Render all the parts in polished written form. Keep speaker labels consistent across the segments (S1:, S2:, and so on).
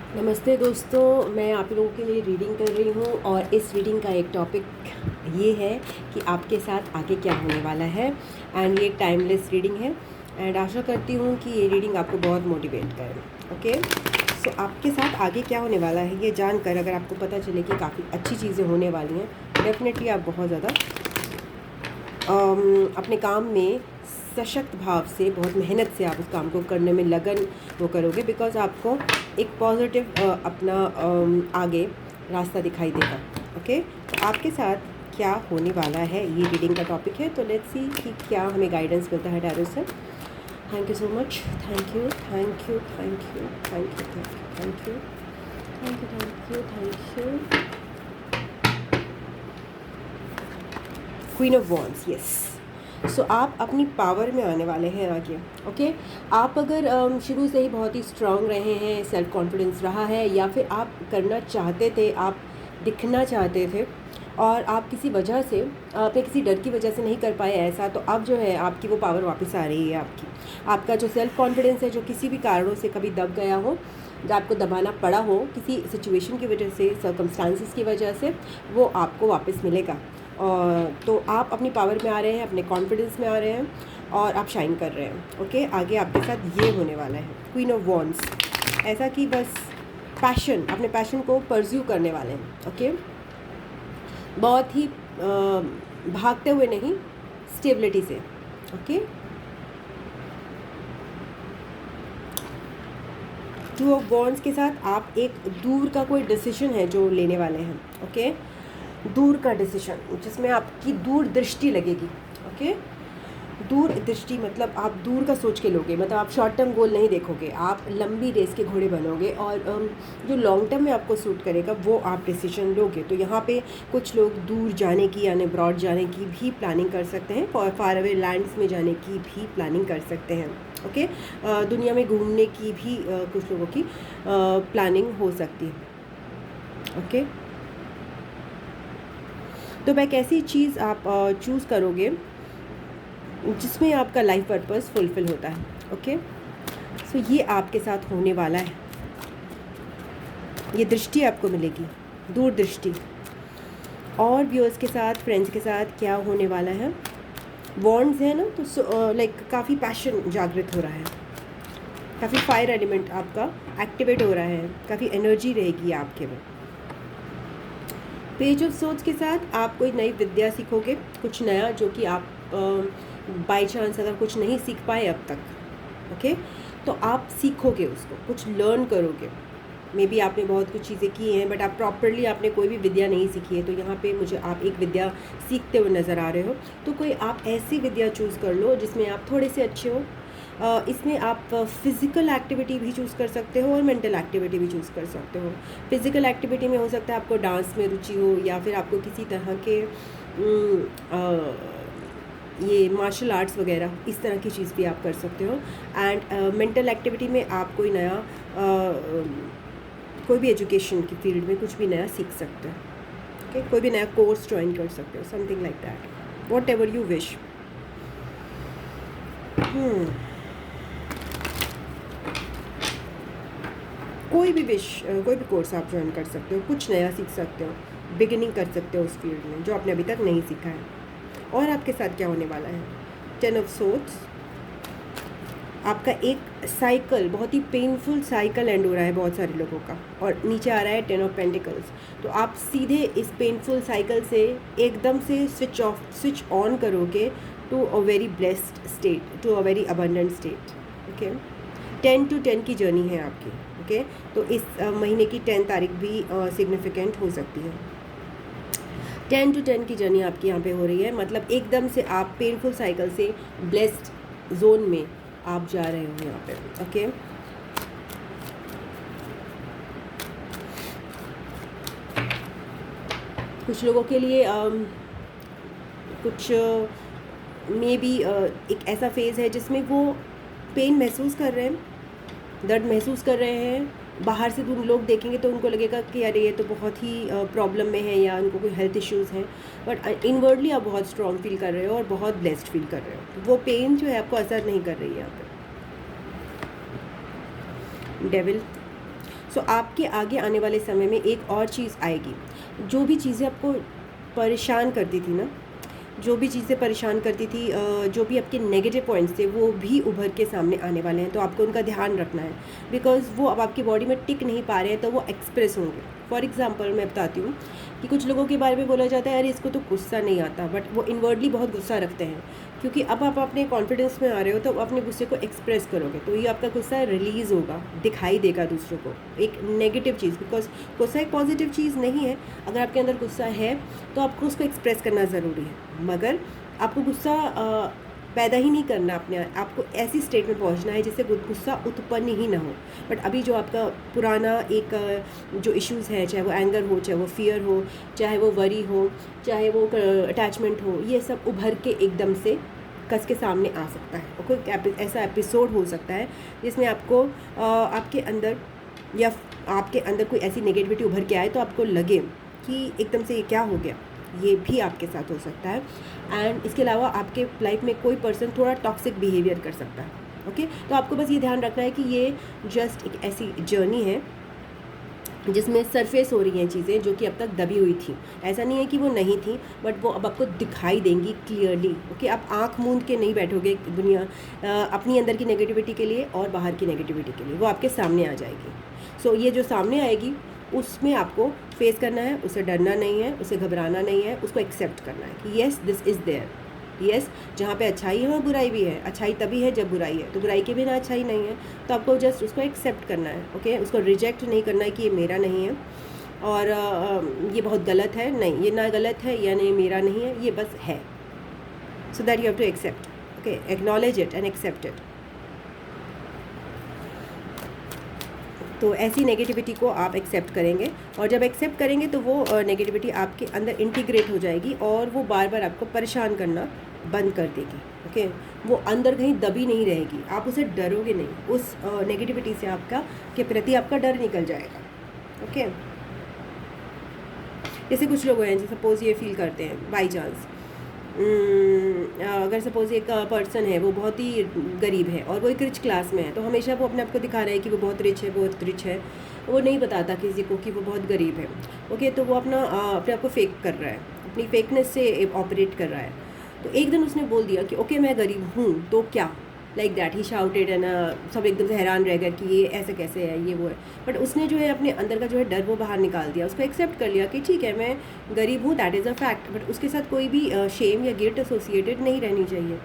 S1: नमस्ते दोस्तों, मैं आप लोगों के लिए रीडिंग कर रही हूँ और इस रीडिंग का एक टॉपिक ये है कि आपके साथ आगे क्या होने वाला है। एंड ये एक टाइमलेस रीडिंग है एंड आशा करती हूँ कि ये रीडिंग आपको बहुत मोटिवेट करे। ओके, सो आपके साथ आगे क्या होने वाला है ये जानकर अगर आपको पता चले कि काफ़ी अच्छी चीज़ें होने वाली हैं, डेफिनेटली आप बहुत ज़्यादा अपने काम में सशक्त भाव से, बहुत मेहनत से आप उस काम को करने में लगन वो करोगे, बिकॉज आपको एक पॉजिटिव अपना आगे रास्ता दिखाई देगा। ओके, तो आपके साथ क्या होने वाला है ये रीडिंग का टॉपिक है। तो लेट्स सी कि क्या हमें गाइडेंस मिलता है टैरो से। Thank you so much, thank you thank you thank you thank you thank you thank you thank you thank you. Queen of wands, yes. So आप अपनी पावर में आने वाले हैं आगे। ओके, आप अगर शुरू से ही बहुत ही स्ट्रांग रहे हैं, सेल्फ कॉन्फिडेंस रहा है, या फिर आप करना चाहते थे, आप दिखना चाहते थे और आप किसी वजह से, आपने किसी डर की वजह से नहीं कर पाए ऐसा, तो अब जो है आपकी वो पावर वापस आ रही है। आपका जो सेल्फ कॉन्फिडेंस है, जो किसी भी कारणों से कभी दब गया हो, जो आपको दबाना पड़ा हो किसी सिचुएशन की वजह से, सर्कमस्टांसिस की वजह से, वो आपको वापस मिलेगा। और तो आप अपनी पावर में आ रहे हैं, अपने कॉन्फिडेंस में आ रहे हैं और आप शाइन कर रहे हैं। ओके, आगे आपके साथ ये होने वाला है क्वीन ऑफ वॉन्ड्स, ऐसा कि बस पैशन, अपने पैशन को परस्यू करने वाले हैं। ओके, बहुत ही भागते हुए नहीं, स्टेबिलिटी से। ओके, टू ऑफ वॉन्ड्स के साथ आप एक दूर का कोई डिसीजन है जो लेने वाले हैं। ओके, दूर का डिसीजन जिसमें आपकी दूर दृष्टि लगेगी। ओके, दूर दृष्टि मतलब आप दूर का सोच के लोगे, मतलब आप शॉर्ट टर्म गोल नहीं देखोगे, आप लंबी रेस के घोड़े बनोगे और जो लॉन्ग टर्म में आपको सूट करेगा वो आप डिसीजन लोगे। तो यहाँ पे कुछ लोग दूर जाने की, यानी ब्रॉड जाने की भी प्लानिंग कर सकते हैं, फार अवे लैंड्स में जाने की भी प्लानिंग कर सकते हैं। ओके, दुनिया में घूमने की भी कुछ लोगों की प्लानिंग हो सकती है। ओके, तो वह कैसी चीज़ आप चूज़ करोगे जिसमें आपका लाइफ पर्पस फुलफ़िल होता है। ओके, सो ये आपके साथ होने वाला है। ये दृष्टि आपको मिलेगी, दूर दृष्टि। और व्यूअर्स के साथ, फ्रेंड्स के साथ क्या होने वाला है, वॉन्ड्स है ना, तो लाइक काफ़ी पैशन जागृत हो रहा है, काफ़ी फायर एलिमेंट आपका एक्टिवेट हो रहा है, काफ़ी एनर्जी रहेगी आपके में। पेज ऑफ सोर्ड्स के साथ आप कोई नई विद्या सीखोगे, कुछ नया जो कि आप बाय चांस अगर कुछ नहीं सीख पाए अब तक। ओके, तो आप सीखोगे उसको, कुछ लर्न करोगे। मे बी आपने बहुत कुछ चीज़ें की हैं बट आप प्रॉपरली आपने कोई भी विद्या नहीं सीखी है, तो यहाँ पे मुझे आप एक विद्या सीखते हुए नज़र आ रहे हो। तो कोई आप ऐसी विद्या चूज़ कर लो जिसमें आप थोड़े से अच्छे हो। इसमें आप फिज़िकल एक्टिविटी भी चूज़ कर सकते हो और मेंटल एक्टिविटी भी चूज़ कर सकते हो। फिज़िकल एक्टिविटी में हो सकता है आपको डांस में रुचि हो, या फिर आपको किसी तरह के ये मार्शल आर्ट्स वगैरह, इस तरह की चीज़ भी आप कर सकते हो। एंड मेंटल एक्टिविटी में आप कोई नया कोई भी एजुकेशन की फील्ड में कुछ भी नया सीख सकते हो। ओके, कोई भी नया कोर्स ज्वाइन कर सकते हो, something like that, what ever you wish. कोई भी विश, कोई भी कोर्स आप ज्वाइन कर सकते हो, कुछ नया सीख सकते हो, बिगिनिंग कर सकते हो उस फील्ड में जो आपने अभी तक नहीं सीखा है। और आपके साथ क्या होने वाला है, 10 ऑफ सोर्ड्स, आपका एक साइकिल, बहुत ही पेनफुल साइकिल एंड हो रहा है बहुत सारे लोगों का, और नीचे आ रहा है 10 ऑफ पेंटिकल्स। तो आप सीधे इस पेनफुल साइकिल से एकदम से स्विच ऑन करोगे to a very blessed state, to a very abundant state. Okay, 10 to 10 की जर्नी है आपकी। ओके, तो इस महीने की 10 तारीख भी सिग्निफिकेंट हो सकती है। 10 to 10 की जर्नी आपकी यहाँ पे हो रही है, मतलब एकदम से आप पेनफुल साइकिल से ब्लेस्ड जोन में आप जा रहे हो यहाँ पे। ओके, कुछ लोगों के लिए कुछ मे बी एक ऐसा फेज़ है जिसमें वो पेन महसूस कर रहे हैं, दर्द महसूस कर रहे हैं। बाहर से लोग देखेंगे तो उनको लगेगा कि अरे ये तो बहुत ही प्रॉब्लम में है, या उनको कोई हेल्थ इश्यूज़ हैं, बट इनवर्डली आप बहुत स्ट्रॉन्ग फील कर रहे हो और बहुत ब्लेस्ड फील कर रहे हो। तो वो पेन जो है आपको असर नहीं कर रही है यहाँ पे। डेविल, सो आपके आगे आने वाले समय में एक और चीज़ आएगी, जो भी चीज़ें आपको परेशान करती थी ना, जो भी चीज़ें परेशान करती थी, जो भी आपके नेगेटिव पॉइंट्स थे, वो भी उभर के सामने आने वाले हैं। तो आपको उनका ध्यान रखना है, बिकॉज़ वो अब आपकी बॉडी में टिक नहीं पा रहे हैं, तो वो एक्सप्रेस होंगे। फॉर एग्ज़ाम्पल मैं बताती हूँ कि कुछ लोगों के बारे में बोला जाता है, अरे इसको तो गुस्सा नहीं आता, बट वो इनवर्डली बहुत गुस्सा रखते हैं, क्योंकि अब आप अपने कॉन्फिडेंस में आ रहे हो, तो अपने गुस्से को एक्सप्रेस करोगे, तो ये आपका गुस्सा रिलीज़ होगा, दिखाई देगा दूसरों को, एक नेगेटिव चीज़। बिकॉज गुस्सा एक पॉजिटिव चीज़ नहीं है। अगर आपके अंदर गुस्सा है तो आपको उसको एक्सप्रेस करना ज़रूरी है, मगर आपको गुस्सा पैदा ही नहीं करना अपने, आपको ऐसी स्टेट में पहुंचना है जिससे गुस्सा उत्पन्न ही ना हो। बट अभी जो आपका पुराना एक जो इश्यूज़ है, चाहे वो एंगर हो, चाहे वो फियर हो, चाहे वो वरी हो, चाहे वो अटैचमेंट हो, ये सब उभर के एकदम से कस के सामने आ सकता है। और कोई ऐसा एपिसोड हो सकता है जिसमें आपको आपके अंदर या आपके अंदर कोई ऐसी नेगेटिविटी उभर के आए, तो आपको लगे कि एकदम से ये क्या हो गया। ये भी आपके साथ हो सकता है। एंड इसके अलावा आपके लाइफ में कोई पर्सन थोड़ा टॉक्सिक बिहेवियर कर सकता है। ओके, तो आपको बस ये ध्यान रखना है कि ये जस्ट एक ऐसी जर्नी है जिसमें सरफेस हो रही हैं चीज़ें जो कि अब तक दबी हुई थी। ऐसा नहीं है कि वो नहीं थी, बट वो अब आपको दिखाई देंगी क्लियरली। ओके, आप आंख मूंद के नहीं बैठोगे दुनिया अपनी अंदर की नेगेटिविटी के लिए और बाहर की नेगेटिविटी के लिए, वो आपके सामने आ जाएगी। सो ये जो सामने आएगी उसमें आपको फेस करना है, उसे डरना नहीं है, उसे घबराना नहीं है, उसको एक्सेप्ट करना है कि yes this is there. Yes, जहाँ पे अच्छाई है वहाँ बुराई भी है। अच्छाई तभी है जब बुराई है, तो बुराई के बिना अच्छाई नहीं है। तो आपको जस्ट उसको एक्सेप्ट करना है। ओके, उसको रिजेक्ट नहीं करना है कि ये मेरा नहीं है और ये बहुत गलत है, नहीं, ये ना गलत है या नहीं मेरा नहीं है, ये बस है। So that you have to accept. Okay, acknowledge it and accept it. तो ऐसी नेगेटिविटी को आप एक्सेप्ट करेंगे, और जब एक्सेप्ट करेंगे तो वो नेगेटिविटी आपके अंदर इंटीग्रेट हो जाएगी और वो बार बार आपको परेशान करना बंद कर देगी। ओके, वो अंदर कहीं दबी नहीं रहेगी, आप उसे डरोगे नहीं, उस नेगेटिविटी से आपका के प्रति आपका डर निकल जाएगा। ओके, जैसे कुछ लोग हैं जो सपोज़ ये फील करते हैं बाई चांस, अगर सपोज़ एक पर्सन है वो बहुत ही गरीब है और वो एक रिच क्लास में है, तो हमेशा वो अपने आप को दिखा रहा है कि वो बहुत रिच है, बहुत रिच है। वो नहीं बताता किसी को कि वो बहुत गरीब है। ओके, तो वो अपना अपने आप को फेक कर रहा है, अपनी फेकनेस से ऑपरेट कर रहा है। तो एक दिन उसने बोल दिया कि ओके मैं गरीब हूँ तो क्या, like that he shouted and सब एकदम से हैरान रह गए कि ये ऐसे कैसे है, ये वो है। बट उसने जो है अपने अंदर का जो है डर वो बाहर निकाल दिया, उसको एक्सेप्ट कर लिया कि ठीक है मैं गरीब हूँ, that is a fact. But उसके साथ कोई भी शेम या गिल्ट एसोसिएटेड नहीं रहनी चाहिए।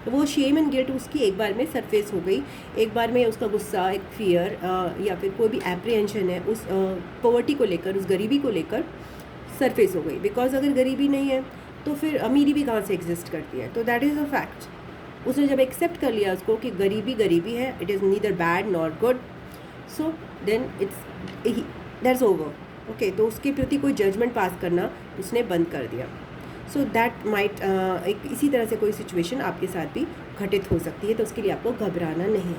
S1: तो वो शेम एंड गिल्ट उसकी एक बार में सरफेस हो गई, एक बार में उसका गुस्सा, एक फियर या फिर कोई भी एप्रीहेंशन है उस पॉवर्टी को लेकर, उस गरीबी को लेकर सरफेस हो गई। बिकॉज अगर गरीबी नहीं है तो फिर अमीरी भी कहाँ से एग्जिस्ट करती है। तो दैट इज़ अ फैक्ट। उसने जब एक्सेप्ट कर लिया उसको कि गरीबी गरीबी है, it is neither bad not good, so then it's that's over. Okay, तो उसके प्रति कोई जजमेंट पास करना उसने बंद कर दिया। सो दैट माइट एक इसी तरह से कोई सिचुएशन आपके साथ भी घटित हो सकती है, तो उसके लिए आपको घबराना नहीं है।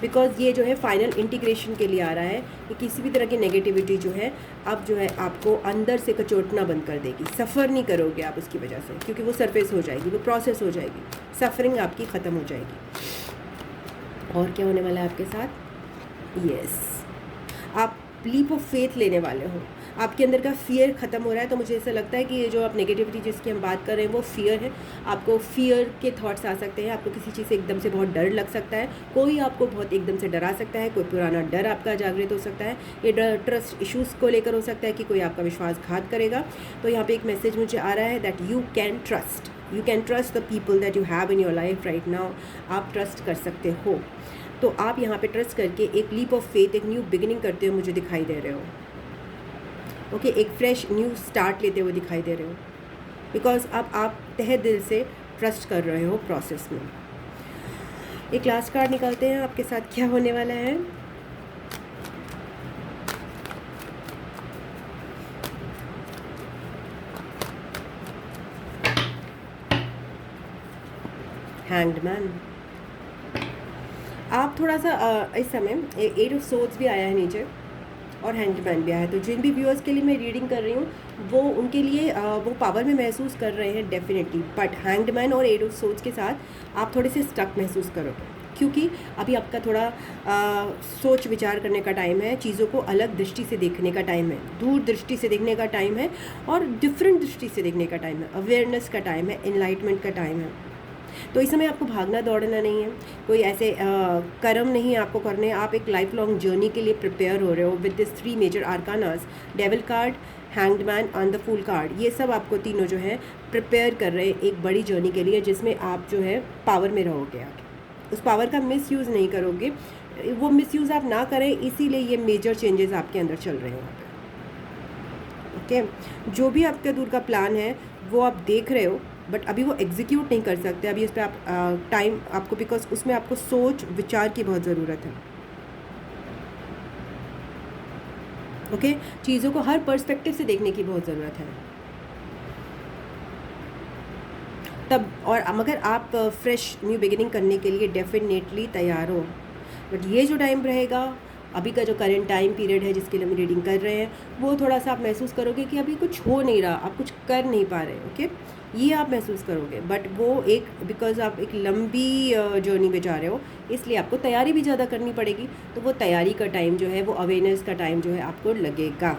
S1: बिकॉज ये जो है फाइनल इंटीग्रेशन के लिए आ रहा है कि किसी भी तरह की नेगेटिविटी जो है अब जो है आपको अंदर से कचोटना बंद कर देगी। सफ़र नहीं करोगे आप उसकी वजह से, क्योंकि वो सरफेस हो जाएगी, वो प्रोसेस हो जाएगी, सफरिंग आपकी ख़त्म हो जाएगी। और क्या होने वाला है आपके साथ? यस, आप लीप ऑफ फेथ लेने वाले हो, आपके अंदर का फियर ख़त्म हो रहा है। तो मुझे ऐसा लगता है कि ये जो आप नेगेटिविटी जिसकी हम बात कर रहे हैं वो फियर है। आपको फियर के थॉट्स आ सकते हैं, आपको किसी चीज़ से एकदम से बहुत डर लग सकता है, कोई आपको बहुत एकदम से डरा सकता है, कोई पुराना डर आपका जागृत हो सकता है। ये डर ट्रस्ट इश्यूज़ को लेकर हो सकता है कि कोई आपका विश्वासघात करेगा। तो यहाँ पे एक मैसेज मुझे आ रहा है that you can trust the people that you have in your life right now. आप ट्रस्ट कर सकते हो। तो आप यहाँ पे ट्रस्ट करके एक लीप ऑफ फेथ, एक न्यू बिगिनिंग करते हुए मुझे दिखाई दे रहे हो। ओके, एक फ्रेश न्यू स्टार्ट लेते हुए दिखाई दे रहे हो, बिकॉज अब आप तहे दिल से ट्रस्ट कर रहे हो प्रोसेस में। एक लास्ट कार्ड निकालते हैं, आपके साथ क्या होने वाला है। Hanged man. आप थोड़ा सा इस समय एट ऑफ सोर्ड्स भी आया है नीचे और हैंगमैन भी आया है। तो जिन भी व्यूअर्स के लिए मैं रीडिंग कर रही हूँ वो उनके लिए वो पावर में महसूस कर रहे हैं डेफिनेटली। बट हैंगमैन और एट ऑफ सोर्ड्स के साथ आप थोड़े से स्टक महसूस करोगे। क्योंकि अभी आपका थोड़ा सोच विचार करने का टाइम है, चीज़ों को अलग दृष्टि से देखने का टाइम है, दूर दृष्टि से देखने का टाइम है और डिफरेंट दृष्टि से देखने का टाइम है, अवेयरनेस का टाइम है, एनलाइटमेंट का टाइम है। तो इस समय आपको भागना दौड़ना नहीं है, कोई ऐसे कर्म नहीं आपको करने, आप एक लाइफ लॉन्ग जर्नी के लिए प्रिपेयर हो रहे हो with this 3 major arcanas, devil card, hanged man and the fool card. ये सब आपको तीनों जो है प्रिपेयर कर रहे हैं एक बड़ी जर्नी के लिए, जिसमें आप जो है पावर में रहोगे आगे, उस पावर का मिसयूज़ नहीं करोगे, वो मिसयूज़ आप ना करें, इसीलिए ये मेजर चेंजेस आपके अंदर चल रहे हैं वहाँ पे। ओके, जो भी आपका दूर का प्लान है वो आप देख रहे हो, बट अभी वो एग्जीक्यूट नहीं कर सकते अभी, इस पर आप टाइम आपको, बिकॉज उसमें आपको सोच विचार की बहुत ज़रूरत है। ओके, चीज़ों को हर पर्सपेक्टिव से देखने की बहुत ज़रूरत है तब। और अगर आप फ्रेश न्यू बिगिनिंग करने के लिए डेफिनेटली तैयार हो, बट ये जो टाइम रहेगा, अभी का जो करंट टाइम पीरियड है जिसके लिए हम रीडिंग कर रहे हैं, वो थोड़ा सा आप महसूस करोगे कि अभी कुछ हो नहीं रहा, आप कुछ कर नहीं पा रहे। ओके, ये आप महसूस करोगे, बट वो एक बिकॉज आप एक लंबी जर्नी में जा रहे हो, इसलिए आपको तैयारी भी ज़्यादा करनी पड़ेगी। तो वो तैयारी का टाइम जो है, वो अवेयरनेस का टाइम जो है आपको लगेगा।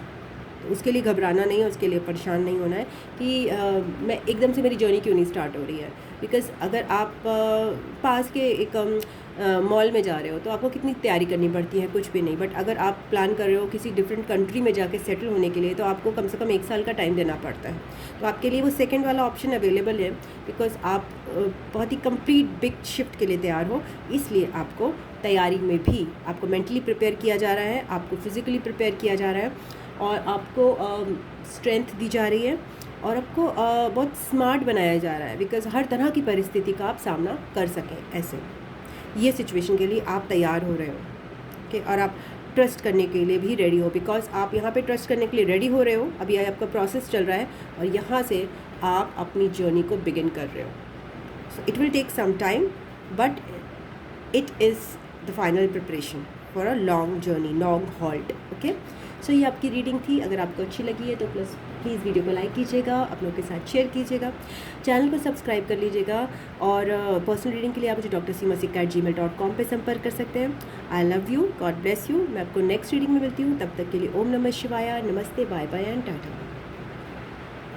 S1: तो उसके लिए घबराना नहीं है, उसके लिए परेशान नहीं होना है कि मैं एकदम से मेरी जर्नी क्यों नहीं स्टार्ट हो रही है। बिकॉज़ अगर आप पास के एक मॉल में जा रहे हो तो आपको कितनी तैयारी करनी पड़ती है, कुछ भी नहीं। बट अगर आप प्लान कर रहे हो किसी डिफरेंट कंट्री में जाके सेटल होने के लिए, तो आपको कम से कम 1 साल का टाइम देना पड़ता है। तो आपके लिए वो सेकेंड वाला ऑप्शन अवेलेबल है, बिकॉज़ आप बहुत ही कंप्लीट बिग शिफ्ट के लिए तैयार हो। इसलिए आपको तैयारी में भी आपको मेंटली प्रिपेयर किया जा रहा है, आपको फिज़िकली प्रिपेयर किया जा रहा है, और आपको स्ट्रेंथ दी जा रही है, और आपको बहुत स्मार्ट बनाया जा रहा है, बिकॉज़ हर तरह की परिस्थिति का आप सामना कर सकें। ऐसे ये सिचुएशन के लिए आप तैयार हो रहे हो। ओके, और आप ट्रस्ट करने के लिए भी रेडी हो, बिकॉज़ आप यहाँ पे ट्रस्ट करने के लिए रेडी हो रहे हो। अभी आपका प्रोसेस चल रहा है और यहाँ से आप अपनी जर्नी को बिगिन कर रहे हो। So it will take some time, but it is the final preparation for a long journey, long halt. Okay, so ये आपकी रीडिंग थी। अगर आपको अच्छी लगी है तो प्लीज़ वीडियो को लाइक कीजिएगा, अपनों के साथ शेयर कीजिएगा, चैनल को सब्सक्राइब कर लीजिएगा, और पर्सनल रीडिंग के लिए आप मुझे drseemasikka@gmail.com पे संपर्क कर सकते हैं। I love you, God bless you. मैं आपको नेक्स्ट रीडिंग में मिलती हूँ, तब तक के लिए ओम नमः शिवाय, नमस्ते, बाय बाय एंड टाटा।